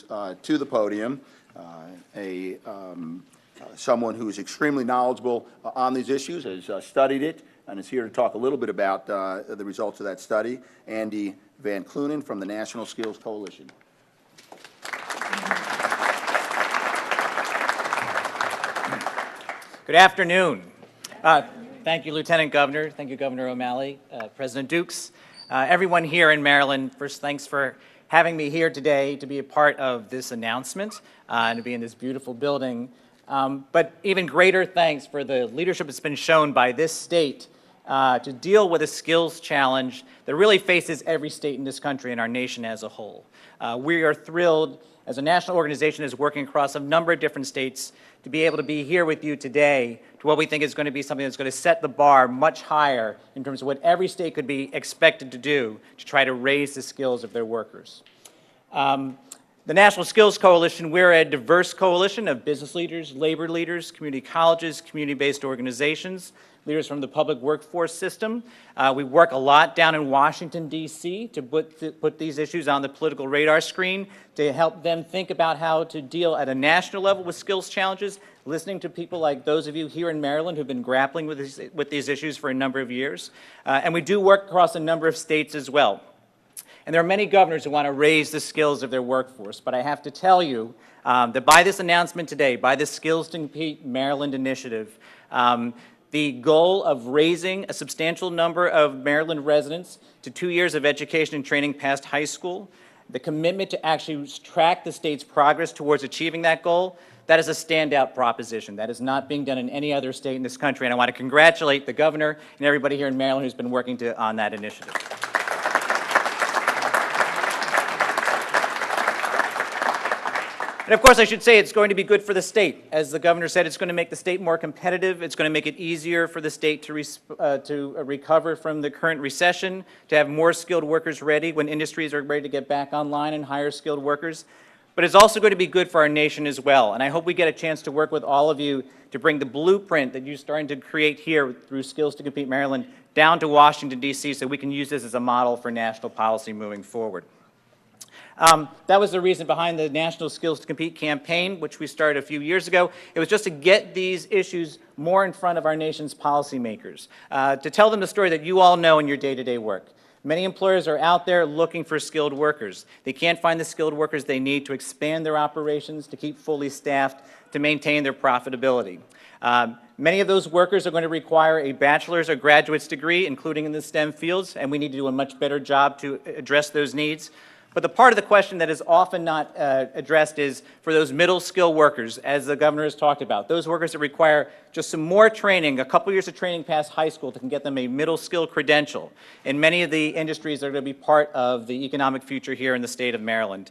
to the podium, someone who is extremely knowledgeable on these issues, has studied it, and is here to talk a little bit about the results of that study. Andy Van Clunen from the National Skills Coalition. Good afternoon. Thank you, Lieutenant Governor. Thank you, Governor O'Malley, President Dukes, everyone here in Maryland. First, thanks for having me here today to be a part of this announcement and to be in this beautiful building. But even greater thanks for the leadership that's been shown by this state to deal with a skills challenge that really faces every state in this country and our nation as a whole. We are thrilled, as a national organization is working across a number of different states, to be able to be here with you today to what we think is going to be something that's going to set the bar much higher in terms of what every state could be expected to do to try to raise the skills of their workers. The National Skills Coalition, we're a diverse coalition of business leaders, labor leaders, community colleges, community-based organizations, leaders from the public workforce system. We work a lot down in Washington, D.C. to put these issues on the political radar screen, to help them think about how to deal at a national level with skills challenges, listening to people like those of you here in Maryland who've been grappling with these issues for a number of years. And we do work across a number of states as well. And there are many governors who want to raise the skills of their workforce, but I have to tell you that by this announcement today, by the Skills2Compete Maryland initiative, the goal of raising a substantial number of Maryland residents to 2 years of education and training past high school, the commitment to actually track the state's progress towards achieving that goal, that is a standout proposition. That is not being done in any other state in this country, and I want to congratulate the governor and everybody here in Maryland who's been working on that initiative. And of course, I should say it's going to be good for the state. As the governor said, it's going to make the state more competitive. It's going to make it easier for the state to recover from the current recession, to have more skilled workers ready when industries are ready to get back online and hire skilled workers. But it's also going to be good for our nation as well. And I hope we get a chance to work with all of you to bring the blueprint that you're starting to create here through Skills2Compete Maryland down to Washington, D.C., so we can use this as a model for national policy moving forward. That was the reason behind the National Skills2Compete campaign, which we started a few years ago. It was just to get these issues more in front of our nation's policymakers, to tell them the story that you all know in your day-to-day work. Many employers are out there looking for skilled workers. They can't find the skilled workers they need to expand their operations, to keep fully staffed, to maintain their profitability. Many of those workers are going to require a bachelor's or graduate's degree, including in the STEM fields, and we need to do a much better job to address those needs. But the part of the question that is often not addressed is for those middle skill workers, as the governor has talked about, those workers that require just some more training, a couple years of training past high school that can get them a middle skill credential in many of the industries that are going to be part of the economic future here in the state of Maryland.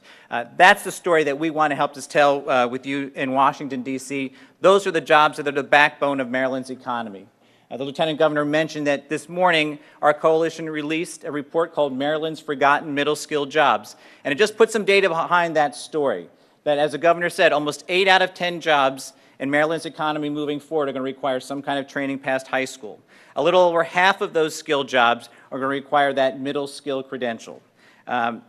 That's the story that we want to help us tell with you in Washington, D.C. Those are the jobs that are the backbone of Maryland's economy. The Lieutenant Governor mentioned that this morning our coalition released a report called Maryland's Forgotten Middle Skill Jobs. And it just put some data behind that story. That, as the governor said, almost 8 out of 10 jobs in Maryland's economy moving forward are going to require some kind of training past high school. A little over half of those skilled jobs are going to require that middle skill credential. And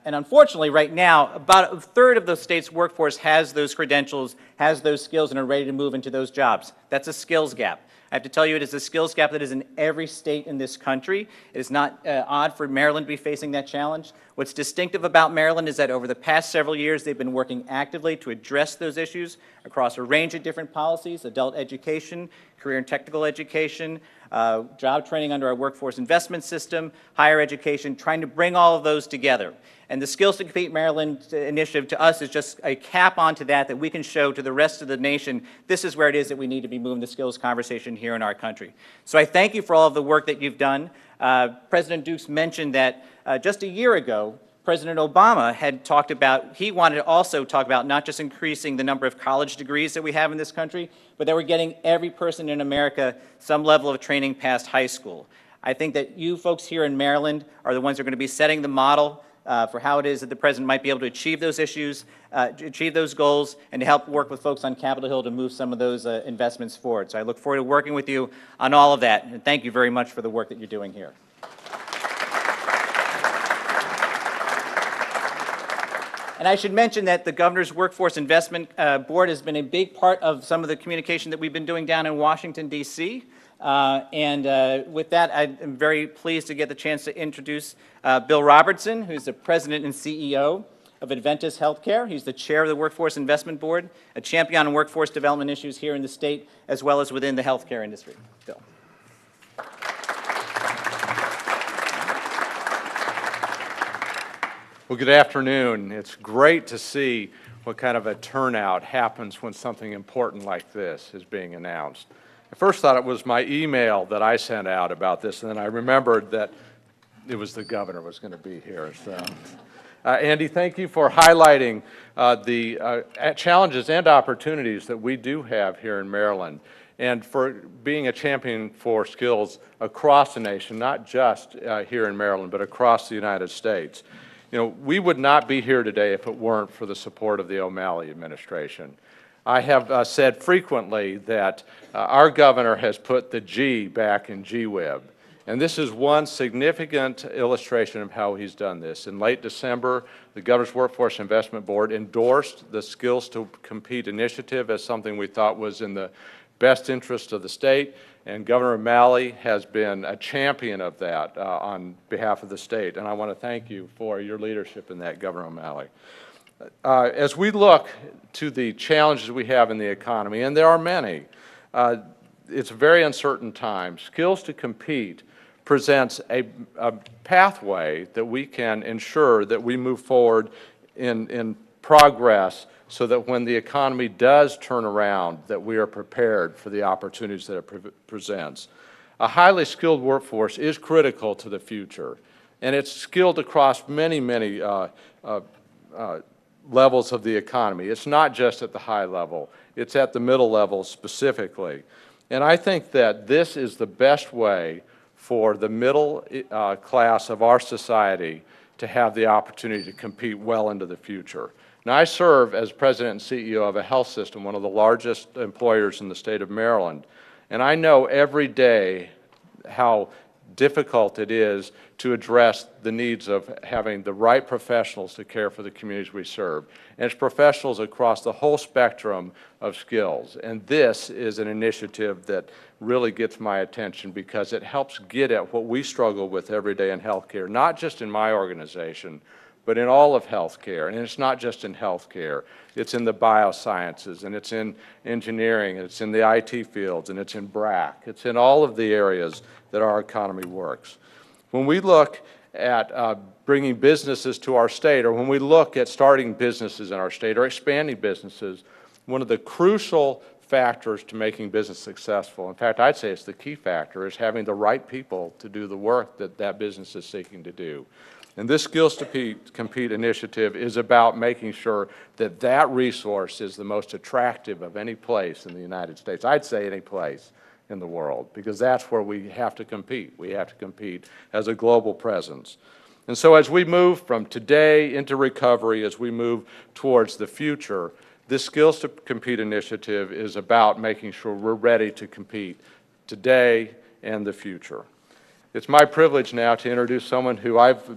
unfortunately, right now, about a third of the state's workforce has those credentials, has those skills, and are ready to move into those jobs. That's a skills gap. I have to tell you, it is a skills gap that is in every state in this country. It is not odd for Maryland to be facing that challenge. What's distinctive about Maryland is that over the past several years, they've been working actively to address those issues across a range of different policies: adult education, career and technical education, job training under our workforce investment system, higher education, trying to bring all of those together. And the Skills2Compete Maryland initiative to us is just a cap onto that we can show to the rest of the nation, this is where it is that we need to be moving the skills conversation here in our country. So I thank you for all of the work that you've done. President Dukes mentioned that just a year ago, President Obama had talked about, he wanted to also talk about not just increasing the number of college degrees that we have in this country, but that we're getting every person in America some level of training past high school. I think that you folks here in Maryland are the ones who are going to be setting the model for how it is that the president might be able to achieve those issues, achieve those goals, and to help work with folks on Capitol Hill to move some of those investments forward. So I look forward to working with you on all of that, and thank you very much for the work that you're doing here. And And I should mention that the Governor's Workforce Investment Board has been a big part of some of the communication that we've been doing down in Washington, D.C. With that, I'm very pleased to get the chance to introduce Bill Robertson, who's the President and CEO of Adventist Healthcare. He's the Chair of the Workforce Investment Board, a champion on workforce development issues here in the state, as well as within the healthcare industry. Bill. Well, good afternoon. It's great to see what kind of a turnout happens when something important like this is being announced. I first thought it was my email that I sent out about this, and then I remembered that it was the governor was going to be here. So, Andy, thank you for highlighting the challenges and opportunities that we do have here in Maryland, and for being a champion for skills across the nation, not just here in Maryland, but across the United States. You know, we would not be here today if it weren't for the support of the O'Malley administration. I have said frequently that our governor has put the G back in GWIB, and this is one significant illustration of how he's done this. In late December, the Governor's Workforce Investment Board endorsed the Skills2Compete initiative as something we thought was in the best interest of the state, and Governor O'Malley has been a champion of that on behalf of the state, and I want to thank you for your leadership in that, Governor O'Malley. As we look to the challenges we have in the economy, and there are many, it's a very uncertain time. Skills2Compete presents a pathway that we can ensure that we move forward in progress so that when the economy does turn around, that we are prepared for the opportunities that it presents. A highly skilled workforce is critical to the future, and it's skilled across many levels of the economy. It's not just at the high level, it's at the middle level specifically. And I think that this is the best way for the middle class of our society to have the opportunity to compete well into the future. Now, I serve as president and CEO of a health system, one of the largest employers in the state of Maryland, and I know every day how difficult it is to address the needs of having the right professionals to care for the communities we serve. And it's professionals across the whole spectrum of skills. And this is an initiative that really gets my attention because it helps get at what we struggle with every day in healthcare, not just in my organization, but in all of healthcare. And it's not just in healthcare. It's in the biosciences, and it's in engineering, and it's in the IT fields, and it's in BRAC. It's in all of the areas that our economy works. When we look at bringing businesses to our state, or when we look at starting businesses in our state or expanding businesses, one of the crucial factors to making business successful, in fact, I'd say it's the key factor, is having the right people to do the work that that business is seeking to do. And this Skills2Compete initiative is about making sure that that resource is the most attractive of any place in the United States. I'd say any place in the world, because that's where we have to compete. We have to compete as a global presence. And so as we move from today into recovery, as we move towards the future, this Skills2Compete initiative is about making sure we're ready to compete today and the future. It's my privilege now to introduce someone who I've